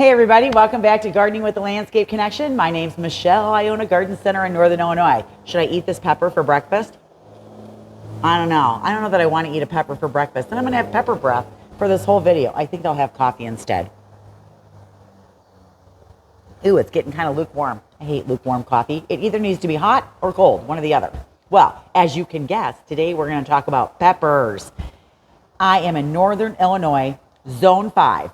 Hey everybody, welcome back to Gardening with the Landscape Connection. My name's Michelle. I own a garden center in Northern Illinois. Should I eat this pepper for breakfast? I don't know. I don't know that I want to eat a pepper for breakfast. Then I'm going to have pepper breath for this whole video. I think I'll have coffee instead. Ooh, it's getting kind of lukewarm. I hate lukewarm coffee. It either needs to be hot or cold, one or the other. Well, as you can guess, today we're going to talk about peppers. I am in Northern Illinois, Zone 5.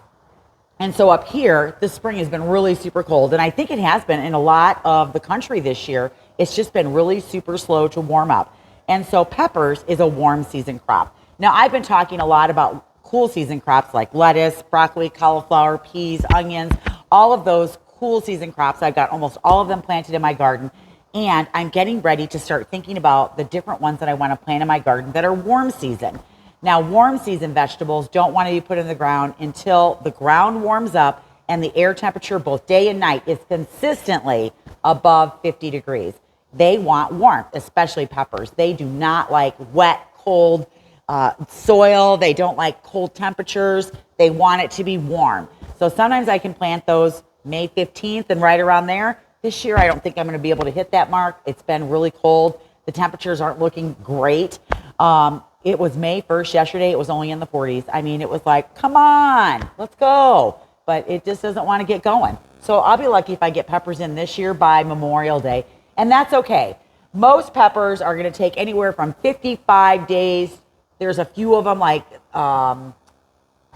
And so up here, this spring has been really super cold, and I think it has been in a lot of the country this year. It's just been really super slow to warm up. And so peppers is a warm season crop. Now, I've been talking a lot about cool season crops like lettuce, broccoli, cauliflower, peas, onions, all of those cool season crops. I've got almost all of them planted in my garden, and I'm getting ready to start thinking about the different ones that I want to plant in my garden that are warm season. Now, warm season vegetables don't want to be put in the ground until the ground warms up and the air temperature both day and night is consistently above 50 degrees. They want warmth, especially peppers. They do not like wet, cold soil. They don't like cold temperatures. They want it to be warm. So sometimes I can plant those May 15th and right around there. This year, I don't think I'm going to be able to hit that mark. It's been really cold. The temperatures aren't looking great. It was May 1st yesterday. It was only in the 40s. I mean, it was like, come on, let's go. But it just doesn't want to get going. So I'll be lucky if I get peppers in this year by Memorial Day. And that's okay. Most peppers are going to take anywhere from 55 days. There's a few of them like, I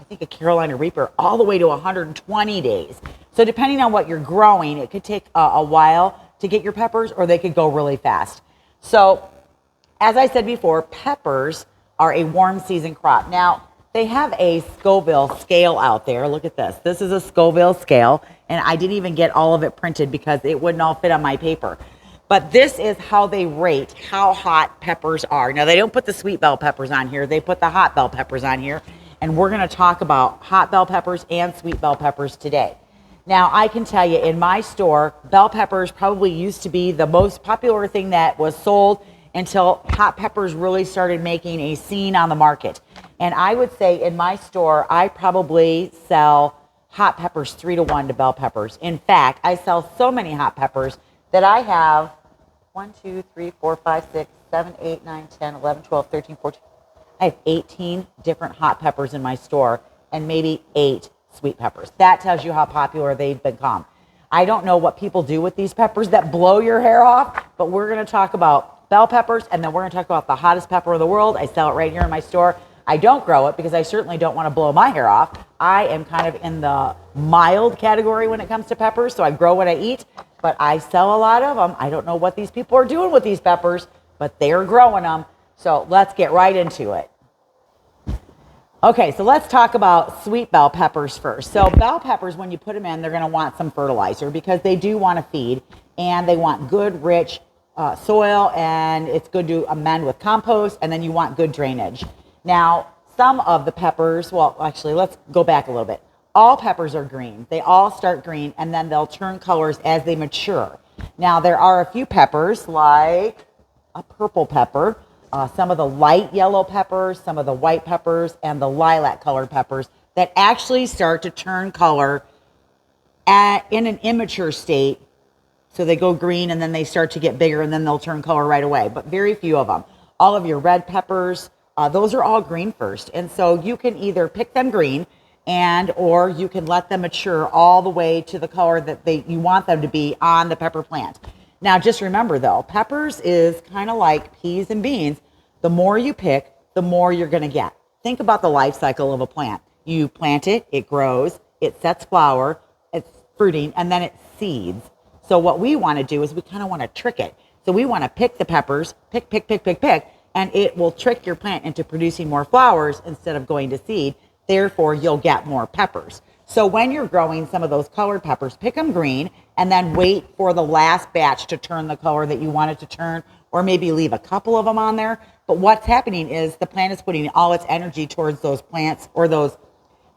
think a Carolina Reaper, all the way to 120 days. So depending on what you're growing, it could take a while to get your peppers, or they could go really fast. So as I said before, peppers are a warm season crop. Now, they have a Scoville Scale out there. Look at this. This is a Scoville Scale, and I didn't even get all of it printed because it wouldn't all fit on my paper. But this is how they rate how hot peppers are. Now, they don't put the sweet bell peppers on here. They put the hot bell peppers on here, and we're going to talk about hot bell peppers and sweet bell peppers today. Now, I can tell you, in my store, bell peppers probably used to be the most popular thing that was sold until hot peppers really started making a scene on the market. And I would say in my store, I probably sell hot peppers 3-to-1 to bell peppers. In fact, I sell so many hot peppers that I have 1, 2, 3, 4, 5, 6, 7, 8, 9, 10, 11, 12, 13, 14. I have 18 different hot peppers in my store and maybe 8 sweet peppers. That tells you how popular they've become. I don't know what people do with these peppers that blow your hair off, but we're going to talk about bell peppers, and then we're going to talk about the hottest pepper in the world. I sell it right here in my store. I don't grow it because I certainly don't want to blow my hair off. I am kind of in the mild category when it comes to peppers, so I grow what I eat, but I sell a lot of them. I don't know what these people are doing with these peppers, but they're growing them. So let's get right into it. Okay, so let's talk about sweet bell peppers first. So bell peppers, when you put them in, they're going to want some fertilizer because they do want to feed, and they want good, rich soil, and it's good to amend with compost, and then you want good drainage. Now, some of the peppers, well, actually, let's go back a little bit. All peppers are green. They all start green, and then they'll turn colors as they mature. Now, there are a few peppers, like a purple pepper, some of the light yellow peppers, some of the white peppers, and the lilac colored peppers that actually start to turn color in an immature state. So they go green and then they start to get bigger and then they'll turn color right away, but very few of them. All of your red peppers, those are all green first. And so you can either pick them green or you can let them mature all the way to the color that you want them to be on the pepper plant. Now, just remember though, peppers is kind of like peas and beans. The more you pick, the more you're going to get. Think about the life cycle of a plant. You plant it, it grows, it sets flower, it's fruiting, and then it seeds. So what we want to do is we kind of want to trick it. So we want to pick the peppers, pick, and it will trick your plant into producing more flowers instead of going to seed. Therefore, you'll get more peppers. So when you're growing some of those colored peppers, pick them green and then wait for the last batch to turn the color that you want it to turn, or maybe leave a couple of them on there. But what's happening is the plant is putting all its energy towards those plants or those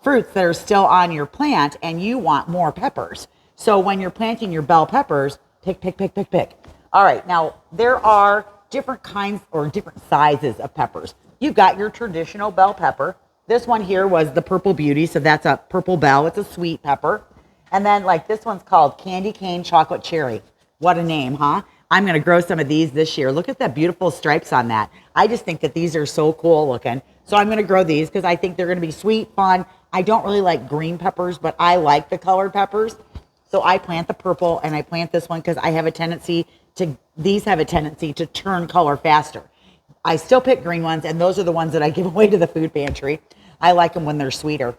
fruits that are still on your plant, and you want more peppers. So when you're planting your bell peppers, pick. All right, now there are different kinds or different sizes of peppers. You've got your traditional bell pepper. This one here was the Purple Beauty, so that's a purple bell. It's a sweet pepper. And then like this one's called Candy Cane Chocolate Cherry. What a name, huh? I'm going to grow some of these this year. Look at the beautiful stripes on that. I just think that these are so cool looking. So I'm going to grow these because I think they're going to be sweet, fun. I don't really like green peppers, but I like the colored peppers. So I plant the purple and I plant this one because these have a tendency to turn color faster. I still pick green ones, and those are the ones that I give away to the food pantry. I like them when they're sweeter.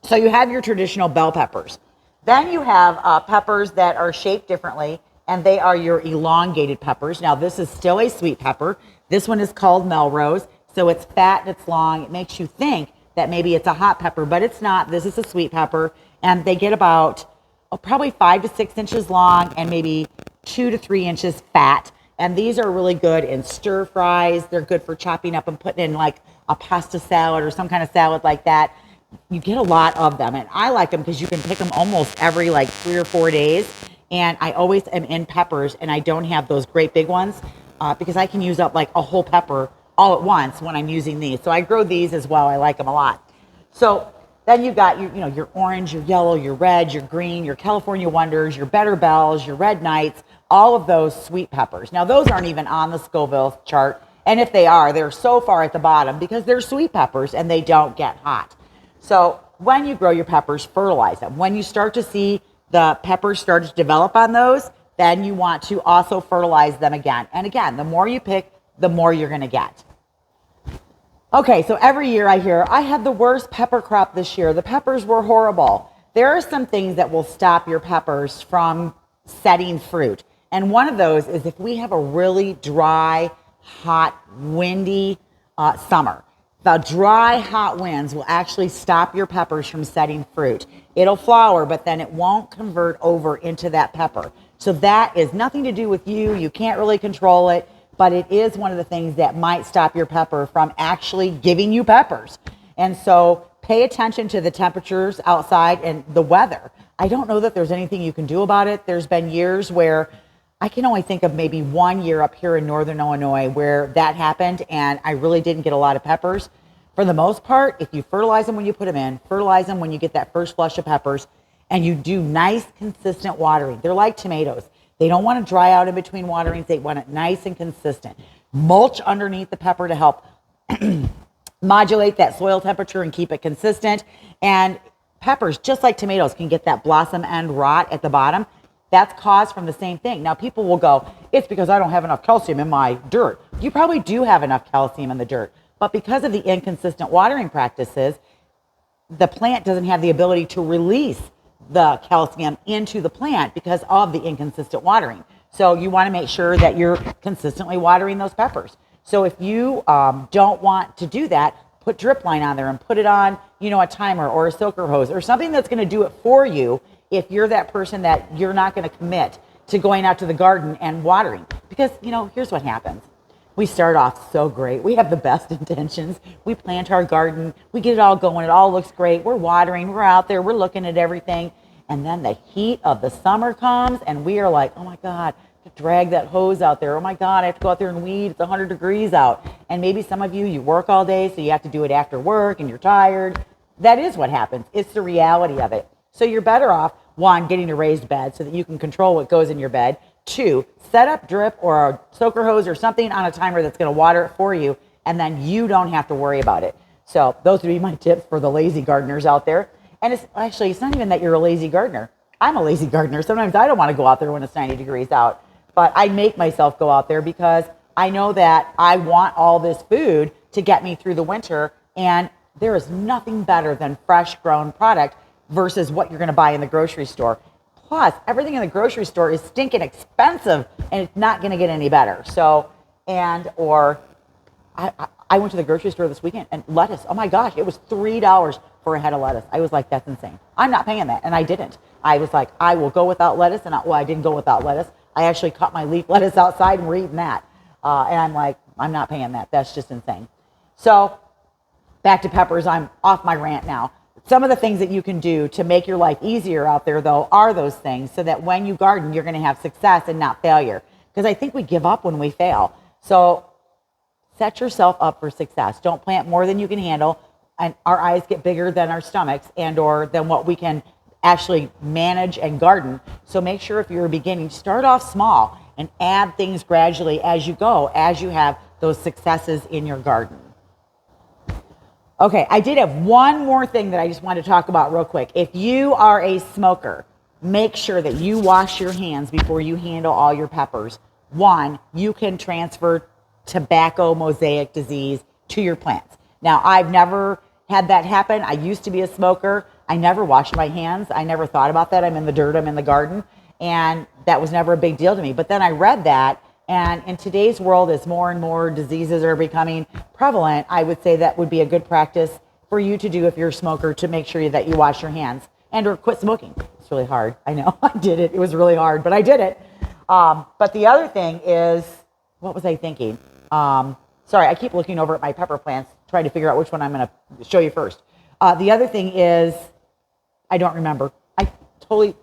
So you have your traditional bell peppers. Then you have peppers that are shaped differently, and they are your elongated peppers. Now, this is still a sweet pepper. This one is called Melrose, so it's fat and it's long. It makes you think that maybe it's a hot pepper, but it's not. This is a sweet pepper, and they get about probably 5 to 6 inches long and maybe 2 to 3 inches fat. And these are really good in stir fries. They're good for chopping up and putting in like a pasta salad or some kind of salad like that. You get a lot of them. And I like them because you can pick them almost every like 3 or 4 days. And I always am in peppers, and I don't have those great big ones because I can use up like a whole pepper all at once when I'm using these. So I grow these as well. I like them a lot. So then you've got your orange, your yellow, your red, your green, your California Wonders, your Better Bells, your Red Knights, all of those sweet peppers. Now, those aren't even on the Scoville chart. And if they are, they're so far at the bottom because they're sweet peppers and they don't get hot. So when you grow your peppers, fertilize them. When you start to see the peppers start to develop on those, then you want to also fertilize them again. And again, the more you pick, the more you're going to get. Okay, so every year I hear, I had the worst pepper crop this year. The peppers were horrible. There are some things that will stop your peppers from setting fruit. And one of those is if we have a really dry, hot, windy summer. The dry, hot winds will actually stop your peppers from setting fruit. It'll flower, but then it won't convert over into that pepper. So that is nothing to do with you. You can't really control it, but it is one of the things that might stop your pepper from actually giving you peppers. And so pay attention to the temperatures outside and the weather. I don't know that there's anything you can do about it. There's been years where I can only think of maybe 1 year up here in northern Illinois where that happened, and I really didn't get a lot of peppers. For the most part, if you fertilize them when you put them in, fertilize them when you get that first flush of peppers, and you do nice, consistent watering. They're like tomatoes. They don't want to dry out in between waterings. They want it nice and consistent. Mulch underneath the pepper to help modulate that soil temperature and keep it consistent. And peppers, just like tomatoes, can get that blossom end rot at the bottom. That's caused from the same thing. Now, people will go, it's because I don't have enough calcium in my dirt. You probably do have enough calcium in the dirt. But because of the inconsistent watering practices, the plant doesn't have the ability to release the calcium into the plant because of the inconsistent watering. So you want to make sure that you're consistently watering those peppers. So if you don't want to do that, put drip line on there and put it on, a timer or a soaker hose or something that's going to do it for you if you're that person that you're not going to commit to going out to the garden and watering. Because, here's what happens. We start off so great. We have the best intentions. We plant our garden. We get it all going. It all looks great. We're watering. We're out there. We're looking at everything. And then the heat of the summer comes and we are like, oh my God, to drag that hose out there. Oh my God, I have to go out there and weed. It's 100 degrees out. And maybe some of you work all day, so you have to do it after work and you're tired. That is what happens. It's the reality of it. So you're better off, 1, getting a raised bed so that you can control what goes in your bed. 2, set up drip or a soaker hose or something on a timer that's going to water it for you, and then you don't have to worry about it. So those would be my tips for the lazy gardeners out there. And it's not even that you're a lazy gardener. I'm a lazy gardener. Sometimes I don't want to go out there when it's 90 degrees out, but I make myself go out there because I know that I want all this food to get me through the winter, and there is nothing better than fresh grown product versus what you're going to buy in the grocery store. Plus, everything in the grocery store is stinking expensive, and it's not going to get any better. So, I went to the grocery store this weekend, and lettuce, oh my gosh, it was $3 for a head of lettuce. I was like, that's insane. I'm not paying that, and I didn't. I was like, I will go without lettuce, and I didn't go without lettuce. I actually cut my leaf lettuce outside, and we're eating that. And I'm like, I'm not paying that. That's just insane. So, back to peppers. I'm off my rant now. Some of the things that you can do to make your life easier out there, though, are those things so that when you garden, you're going to have success and not failure. Because I think we give up when we fail. So set yourself up for success. Don't plant more than you can handle. And our eyes get bigger than our stomachs and or than what we can actually manage and garden. So make sure if you're beginning, start off small and add things gradually as you go, as you have those successes in your garden. Okay, I did have one more thing that I just wanted to talk about real quick. If you are a smoker, make sure that you wash your hands before you handle all your peppers. One, you can transfer tobacco mosaic disease to your plants. Now, I've never had that happen. I used to be a smoker. I never washed my hands. I never thought about that. I'm in the dirt, I'm in the garden, and that was never a big deal to me. But then I read that, and in today's world, as more and more diseases are becoming prevalent, I would say that would be a good practice for you to do if you're a smoker, to make sure that you wash your hands and or quit smoking. It's really hard. I know. I did it. It was really hard, but I did it. But the other thing is, what was I thinking? Sorry, I keep looking over at my pepper plants, trying to figure out which one I'm going to show you first. The other thing is, I don't remember. I totally,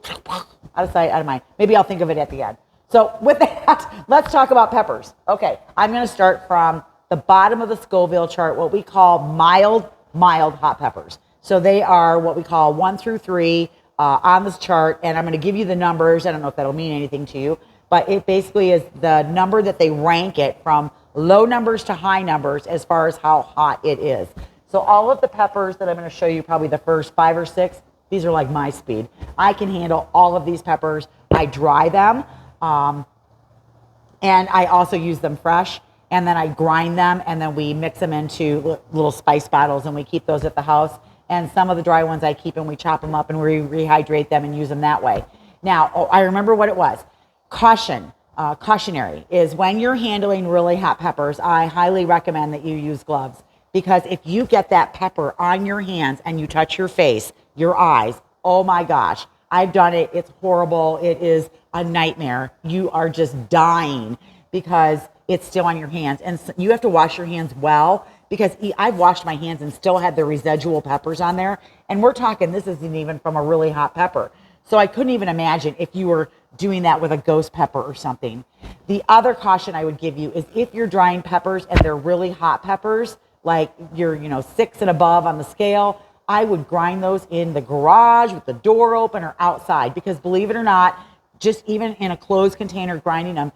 out of sight, out of mind. Maybe I'll think of it at the end. So with that, let's talk about peppers. Okay, I'm going to start from the bottom of the Scoville chart, what we call mild hot peppers. So they are what we call 1 through 3 on this chart, and I'm going to give you the numbers. I don't know if that'll mean anything to you, but it basically is the number that they rank it from low numbers to high numbers as far as how hot it is. So all of the peppers that I'm going to show you, probably the first 5 or 6, these are like my speed. I can handle all of these peppers. I dry them, and I also use them fresh, and then I grind them, and then we mix them into little spice bottles, and we keep those at the house. And some of the dry ones I keep, and we chop them up and we rehydrate them and use them that way. Now, I remember what it was. Cautionary is when you're handling really hot peppers, I highly recommend that you use gloves, because if you get that pepper on your hands and you touch your face, your eyes, oh my gosh, I've done it. It's horrible. It is a nightmare. You are just dying because it's still on your hands, and you have to wash your hands well, because I've washed my hands and still had the residual peppers on there. And we're talking, this isn't even from a really hot pepper. So I couldn't even imagine if you were doing that with a ghost pepper or something. The other caution I would give you is if you're drying peppers and they're really hot peppers, like you're 6 and above on the scale, I would grind those in the garage with the door open or outside, because believe it or not, just even in a closed container grinding them,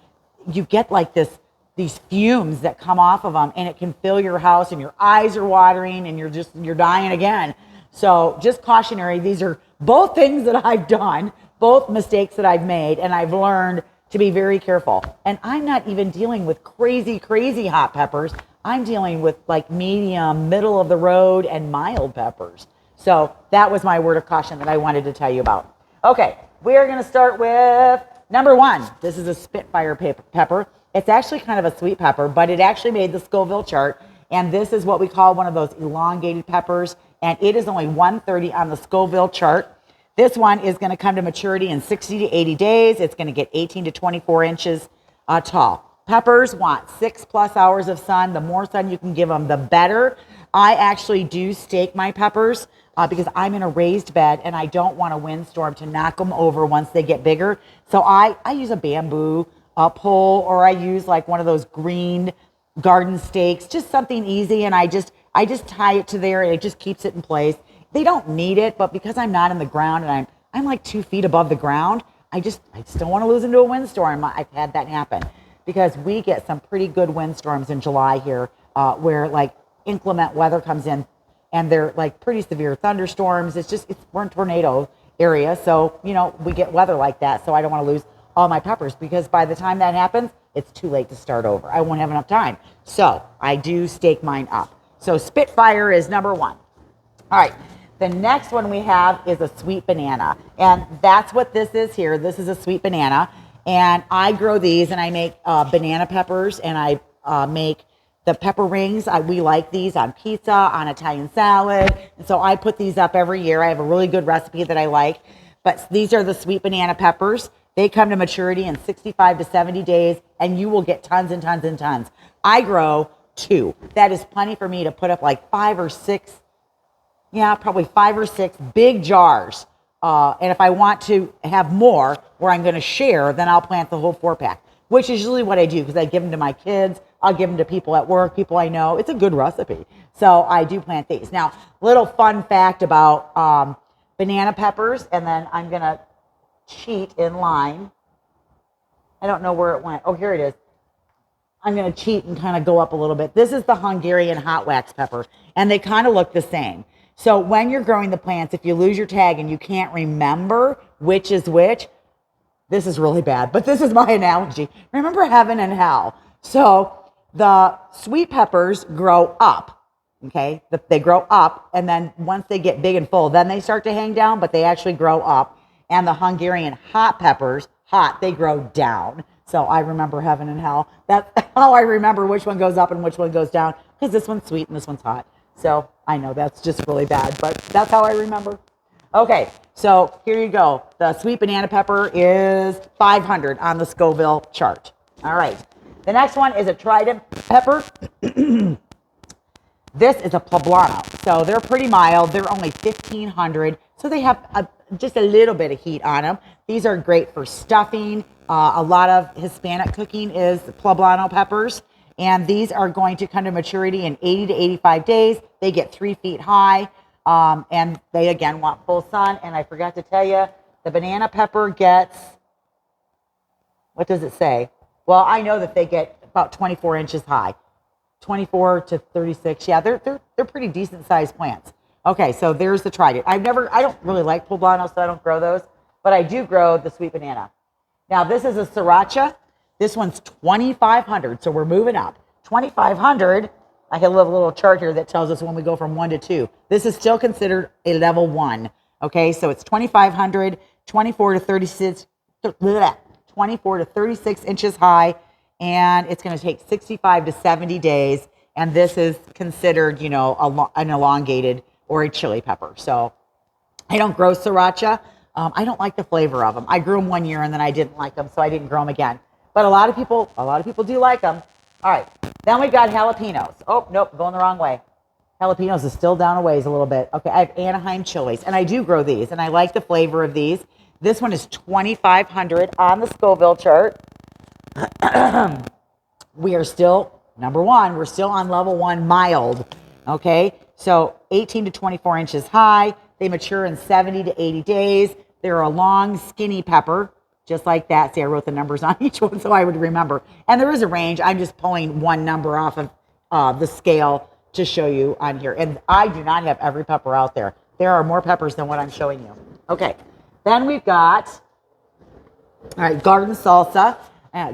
you get like these fumes that come off of them, and it can fill your house, and your eyes are watering, and you're dying again. So just cautionary, these are both things that I've done, both mistakes that I've made, and I've learned to be very careful. And I'm not even dealing with crazy hot peppers. I'm dealing with like medium, middle of the road, and mild peppers. So that was my word of caution that I wanted to tell you about. Okay, we are going to start with number 1. This is a Spitfire pepper. It's actually kind of a sweet pepper, but it actually made the Scoville chart. And this is what we call one of those elongated peppers. And it is only 130 on the Scoville chart. This one is going to come to maturity in 60 to 80 days. It's going to get 18 to 24 inches tall. Peppers want 6+ hours of sun. The more sun you can give them, the better. I actually do stake my peppers because I'm in a raised bed and I don't want a windstorm to knock them over once they get bigger. So I use a bamboo pole, or I use like one of those green garden stakes, just something easy, and I just tie it to there, and it just keeps it in place. They don't need it, but because I'm not in the ground and I'm like 2 feet above the ground, I just don't want to lose into a windstorm. I've had that happen because we get some pretty good windstorms in July here, where like inclement weather comes in, and they're like pretty severe thunderstorms. We're in tornado area, so we get weather like that. So I don't want to lose all my peppers, because by the time that happens, it's too late to start over. I won't have enough time. So I do stake mine up. So Spitfire is number 1. All right. The next one we have is a sweet banana. And that's what this is here. This is a sweet banana. And I grow these, and I make banana peppers, and I make the pepper rings. We like these on pizza, on Italian salad. And so I put these up every year. I have a really good recipe that I like. But these are the sweet banana peppers. They come to maturity in 65 to 70 days, and you will get tons and tons and tons. I grow 2. That is plenty for me to put up like 5 or 6, probably 5 or 6 big jars. And if I want to have more where I'm going to share, then I'll plant the whole 4-pack, which is usually what I do, because I give them to my kids. I'll give them to people at work, people I know. It's a good recipe. So I do plant these. Now, little fun fact about banana peppers, and then I'm going to cheat in line. I don't know where it went. Oh, here it is. I'm going to cheat and kind of go up a little bit. This is the Hungarian Hot Wax pepper, and they kind of look the same. So when you're growing the plants, if you lose your tag and you can't remember which is which, this is really bad, but this is my analogy. Remember heaven and hell. So the sweet peppers grow up, okay? They grow up, and then once they get big and full, then they start to hang down, but they actually grow up. And the Hungarian hot peppers, they grow down. So I remember heaven and hell. That's how I remember which one goes up and which one goes down, because this one's sweet and this one's hot. So I know that's just really bad, but that's how I remember. Okay, so here you go. The sweet banana pepper is 500 on the Scoville chart. All right. The next one is a Trinidad pepper. This is a poblano. So they're pretty mild. They're only 1,500. So they have just a little bit of heat on them. These are great for stuffing. A lot of Hispanic cooking is poblano peppers. And these are going to come to maturity in 80 to 85 days. They get 3 feet high. And they, again, want full sun. And I forgot to tell you, the banana pepper gets, what does it say? Well, I know that they get about 24 inches high. 24 to 36. Yeah, they're pretty decent sized plants. Okay, so there's the Trident. I don't really like poblano, so I don't grow those, but I do grow the sweet banana. Now, this is a sriracha. This one's 2,500, so we're moving up. 2,500. I have a little chart here that tells us when we go from 1 to 2. This is still considered a level 1. Okay, so it's 2,500, 24 to 36, 24 to 36 inches high, and it's going to take 65 to 70 days. And this is considered, you know, an elongated or a chili pepper. So I don't grow sriracha. I don't like the flavor of them. I grew them one year and then I didn't like them, so I didn't grow them again. But a lot of people do like them. All right, then we've got jalapenos. Oh, nope, going the wrong way. Jalapenos is still down a ways a little bit. Okay, I have Anaheim chilies, and I do grow these, and I like the flavor of these. This one is 2,500 on the Scoville chart. We are still, number one, we're still on level 1, mild. Okay, so 18 to 24 inches high. They mature in 70 to 80 days. They're a long, skinny pepper, just like that. See, I wrote the numbers on each one so I would remember. And there is a range. I'm just pulling one number off of the scale to show you on here. And I do not have every pepper out there. There are more peppers than what I'm showing you. Okay, then we've got, all right, garden salsa.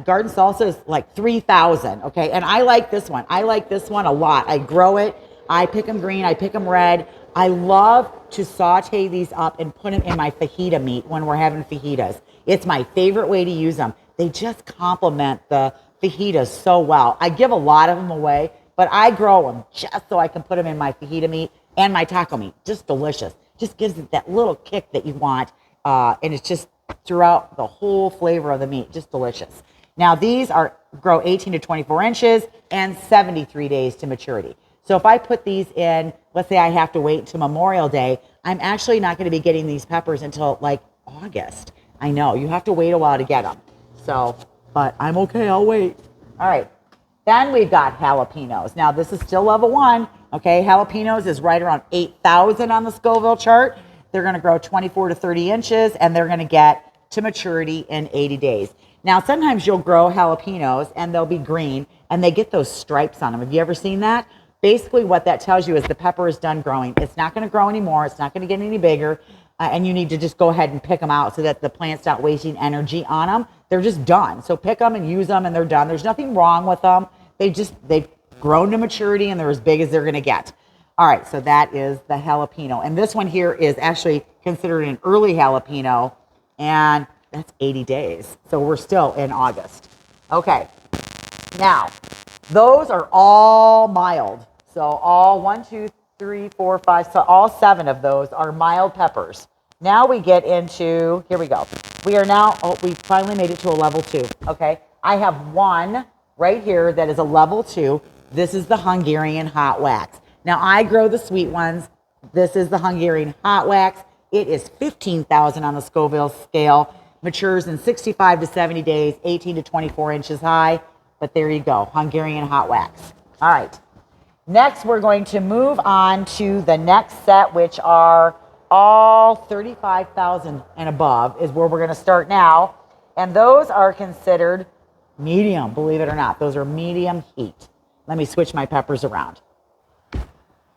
Garden salsa is like 3,000, okay? And I like this one. I like this one a lot. I grow it. I pick them green. I pick them red. I love to saute these up and put them in my fajita meat when we're having fajitas. It's my favorite way to use them. They just complement the fajitas so well. I give a lot of them away, but I grow them just so I can put them in my fajita meat and my taco meat. Just delicious. Just gives it that little kick that you want, and it's just throughout the whole flavor of the meat. Just delicious. Now, these grow 18 to 24 inches and 73 days to maturity. So if I put these in, let's say I have to wait until Memorial Day, I'm actually not going to be getting these peppers until like August. I know, you have to wait a while to get them. So, but I'm okay, I'll wait. All right, then we've got jalapenos. Now, this is still level 1, okay? Jalapenos is right around 8,000 on the Scoville chart. They're going to grow 24 to 30 inches, and they're going to get to maturity in 80 days. Now, sometimes you'll grow jalapenos, and they'll be green, and they get those stripes on them. Have you ever seen that? Basically, what that tells you is the pepper is done growing. It's not going to grow anymore. It's not going to get any bigger. And you need to just go ahead and pick them out so that the plant's not wasting energy on them. They're just done. So pick them and use them, and they're done. There's nothing wrong with them. They've grown to maturity, and they're as big as they're going to get. All right, so that is the jalapeno. And this one here is actually considered an early jalapeno, and that's 80 days. So we're still in August. Okay, now, those are all mild. So all 1, 2, 3, 4, 5, so all 7 of those are mild peppers. Now we get into, here we go. We are now, we finally made it to a level 2, okay? I have one right here that is a level 2. This is the Hungarian Hot Wax. Now I grow the sweet ones. This is the Hungarian Hot Wax. It is 15,000 on the Scoville scale. Matures in 65 to 70 days, 18 to 24 inches high. But there you go, Hungarian Hot Wax. All right. Next, we're going to move on to the next set, which are all 35,000 and above is where we're going to start now. And those are considered medium, believe it or not. Those are medium heat. Let me switch my peppers around.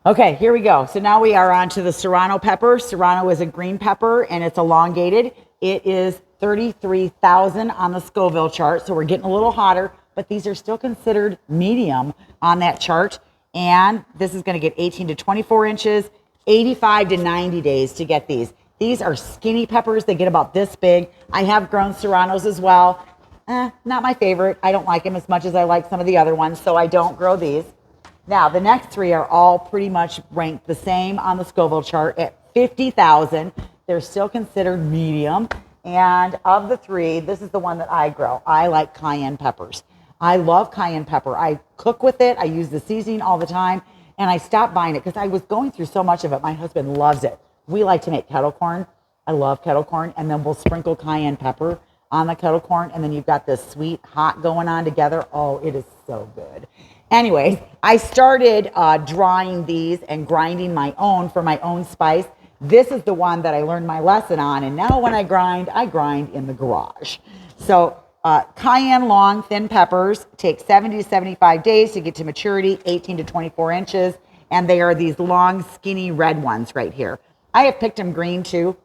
Okay, here we go. So now we are on to the Serrano pepper. Serrano is a green pepper and it's elongated. It is 33,000 on the Scoville chart. So we're getting a little hotter, but these are still considered medium on that chart. And this is going to get 18 to 24 inches, 85 to 90 days to get these. These are skinny peppers. They get about this big. I have grown Serranos as well. Not my favorite. I don't like them as much as I like some of the other ones, so I don't grow these. Now, the next three are all pretty much ranked the same on the Scoville chart at 50,000. They're still considered medium. And of the three, this is the one that I grow. I like cayenne peppers. I love cayenne pepper. I cook with it. I use the seasoning all the time. And I stopped buying it because I was going through so much of it. My husband loves it. We like to make kettle corn. I love kettle corn. And then we'll sprinkle cayenne pepper on the kettle corn. And then you've got this sweet hot going on together. Oh, it is so good. Anyways, I started drying these and grinding my own for my own spice. This is the one that I learned my lesson on. And now when I grind in the garage. So cayenne long, thin peppers take 70 to 75 days to get to maturity, 18 to 24 inches. And they are these long, skinny red ones right here. I have picked them green too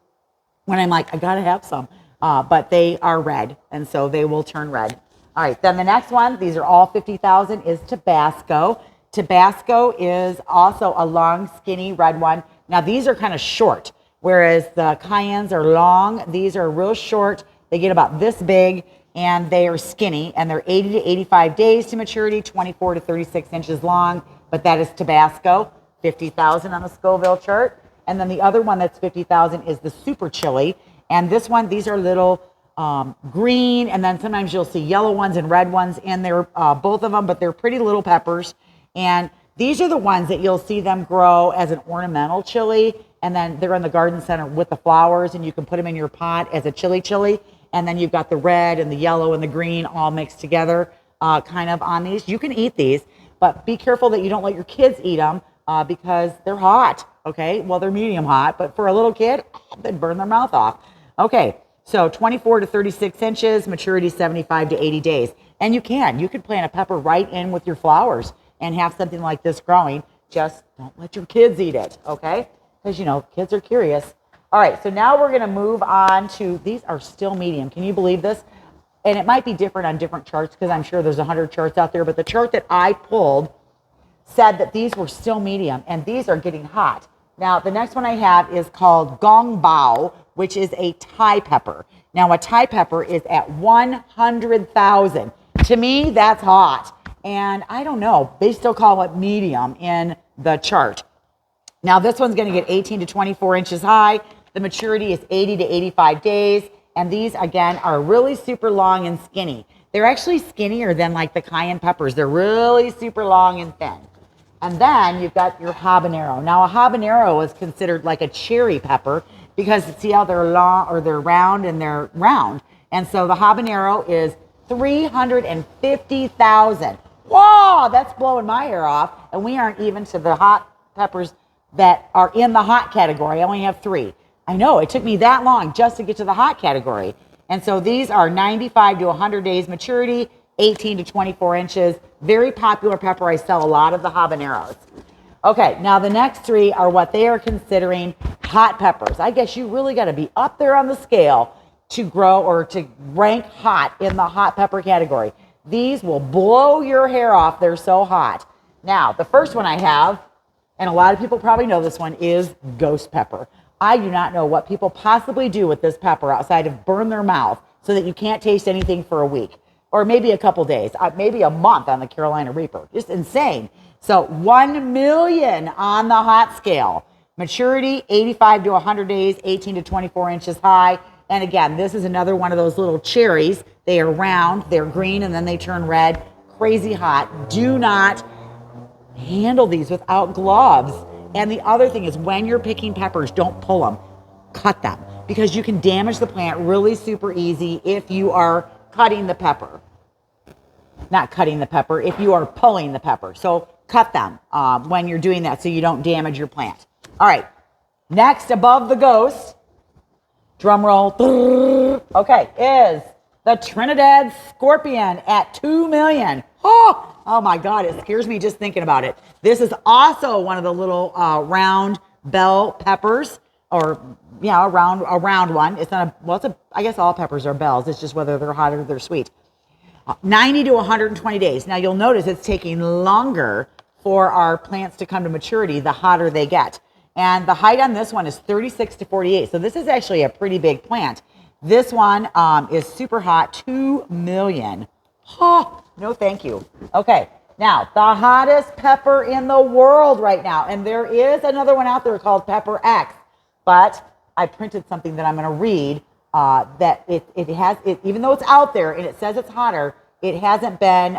when I'm like, I got to have some. But they are red, and so they will turn red. All right, then the next one, these are all 50,000, is Tabasco. Tabasco is also a long, skinny red one. Now, these are kind of short, whereas the cayennes are long. These are real short. They get about this big, and they are skinny, and they're 80 to 85 days to maturity, 24 to 36 inches long, but that is Tabasco, 50,000 on the Scoville chart. And then the other one that's 50,000 is the super chili, and this one, these are little green, and then sometimes you'll see yellow ones and red ones in there, both of them, but they're pretty little peppers. And these are the ones that you'll see them grow as an ornamental chili, and then they're in the garden center with the flowers, and you can put them in your pot as a chili, and then you've got the red and the yellow and the green all mixed together kind of on these. You can eat these, but be careful that you don't let your kids eat them because they're hot, okay? Well, they're medium hot, but for a little kid, they'd burn their mouth off. Okay, so 24 to 36 inches, maturity 75 to 80 days. And you could plant a pepper right in with your flowers and have something like this growing. Just don't let your kids eat it, okay? Because, kids are curious. All right, so now we're going to move on to, these are still medium. Can you believe this? And it might be different on different charts because I'm sure there's 100 charts out there, but the chart that I pulled said that these were still medium, and these are getting hot. Now, the next one I have is called gong bao, which is a Thai pepper. Now, a Thai pepper is at 100,000. To me, that's hot. And I don't know, they still call it medium in the chart. Now, this one's going to get 18 to 24 inches high. The maturity is 80 to 85 days. And these, again, are really super long and skinny. They're actually skinnier than like the cayenne peppers. They're really super long and thin. And then you've got your habanero. Now, a habanero is considered like a cherry pepper because see how they're long or they're round and they're round. And so the habanero is 350,000. Whoa, that's blowing my hair off. And we aren't even to the hot peppers that are in the hot category. I only have 3. I know, it took me that long just to get to the hot category. And so these are 95 to 100 days maturity, 18 to 24 inches. Very popular pepper. I sell a lot of the habaneros. Okay, now the next 3 are what they are considering hot peppers. I guess you really got to be up there on the scale to grow or to rank hot in the hot pepper category. These will blow your hair off. They're so hot. Now, the first one I have, and a lot of people probably know this one, is ghost pepper. I do not know what people possibly do with this pepper outside of burn their mouth so that you can't taste anything for a week or maybe a couple days, maybe a month on the Carolina Reaper. Just insane. So 1 million on the hot scale. Maturity, 85 to 100 days, 18 to 24 inches high. And again, this is another one of those little cherries. They are round, they're green, and then they turn red. Crazy hot. Do not handle these without gloves. And the other thing is when you're picking peppers, don't pull them. Cut them. Because you can damage the plant really super easy if you are cutting the pepper. Not cutting the pepper, if you are pulling the pepper. So cut them when you're doing that so you don't damage your plant. All right. Next, above the ghost, drum roll, okay, is the Trinidad Scorpion at 2 million. Oh my God, it scares me just thinking about it. This is also one of the little round bell peppers, or yeah, a round one. It's not a, well, it's a, I guess all peppers are bells. It's just whether they're hot or they're sweet. 90 to 120 days. Now you'll notice it's taking longer for our plants to come to maturity the hotter they get. And the height on this one is 36 to 48. So this is actually a pretty big plant. This one is super hot, 2 million. Oh, no thank you. Okay, now the hottest pepper in the world right now. And there is another one out there called Pepper X. But I printed something that I'm going to read that it has, even though it's out there and it says it's hotter, it hasn't been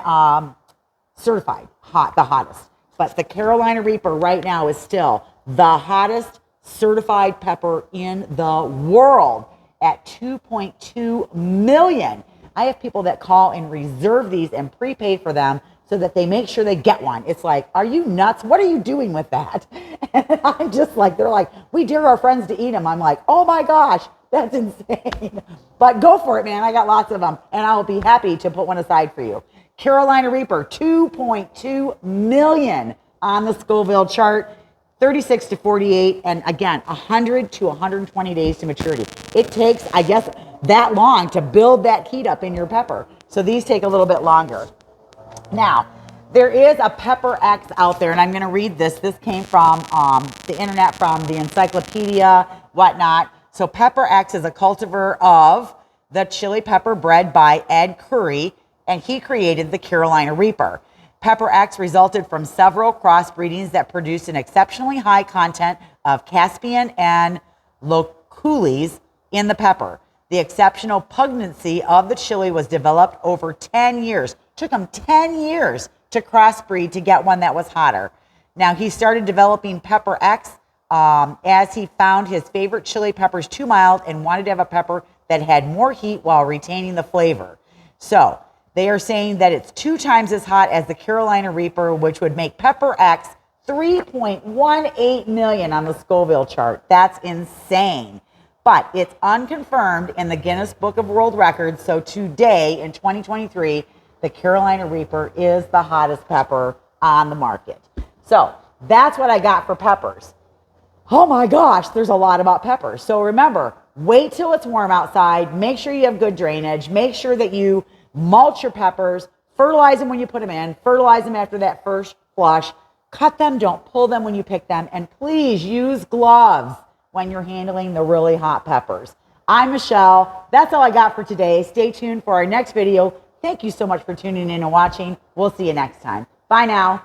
certified the hottest. But the Carolina Reaper right now is still the hottest certified pepper in the world at 2.2 million. I have people that call and reserve these and prepay for them so that they make sure they get one. It's like, are you nuts? What are you doing with that? And I'm just like, they're like, we dare our friends to eat them. I'm like, oh my gosh, that's insane. But go for it, man. I got lots of them, and I'll be happy to put one aside for you. Carolina Reaper, 2.2 million on the Scoville chart, 36 to 48, and again, 100 to 120 days to maturity. It takes, I guess, that long to build that heat up in your pepper. So these take a little bit longer. Now, there is a Pepper X out there, and I'm going to read this. This came from the internet, from the encyclopedia, whatnot. So Pepper X is a cultivar of the chili pepper bred by Ed Curry, and he created the Carolina Reaper. Pepper X resulted from several crossbreedings that produced an exceptionally high content of Caspian and loculis in the pepper. The exceptional pungency of the chili was developed over 10 years. Took him 10 years to crossbreed to get one that was hotter. Now, he started developing Pepper X as he found his favorite chili peppers too mild and wanted to have a pepper that had more heat while retaining the flavor. So they are saying that it's 2 times as hot as the Carolina Reaper, which would make Pepper X 3.18 million on the Scoville chart. That's insane. But it's unconfirmed in the Guinness Book of World Records. So today, in 2023, the Carolina Reaper is the hottest pepper on the market. So that's what I got for peppers. Oh my gosh, there's a lot about peppers. So remember, wait till it's warm outside. Make sure you have good drainage. Make sure that you mulch your peppers. Fertilize them when you put them in. Fertilize them after that first flush. Cut them, don't pull them when you pick them. And please use gloves when you're handling the really hot peppers. I'm Michelle. That's all I got for today. Stay tuned for our next video. Thank you so much for tuning in and watching. We'll see you next time. Bye now.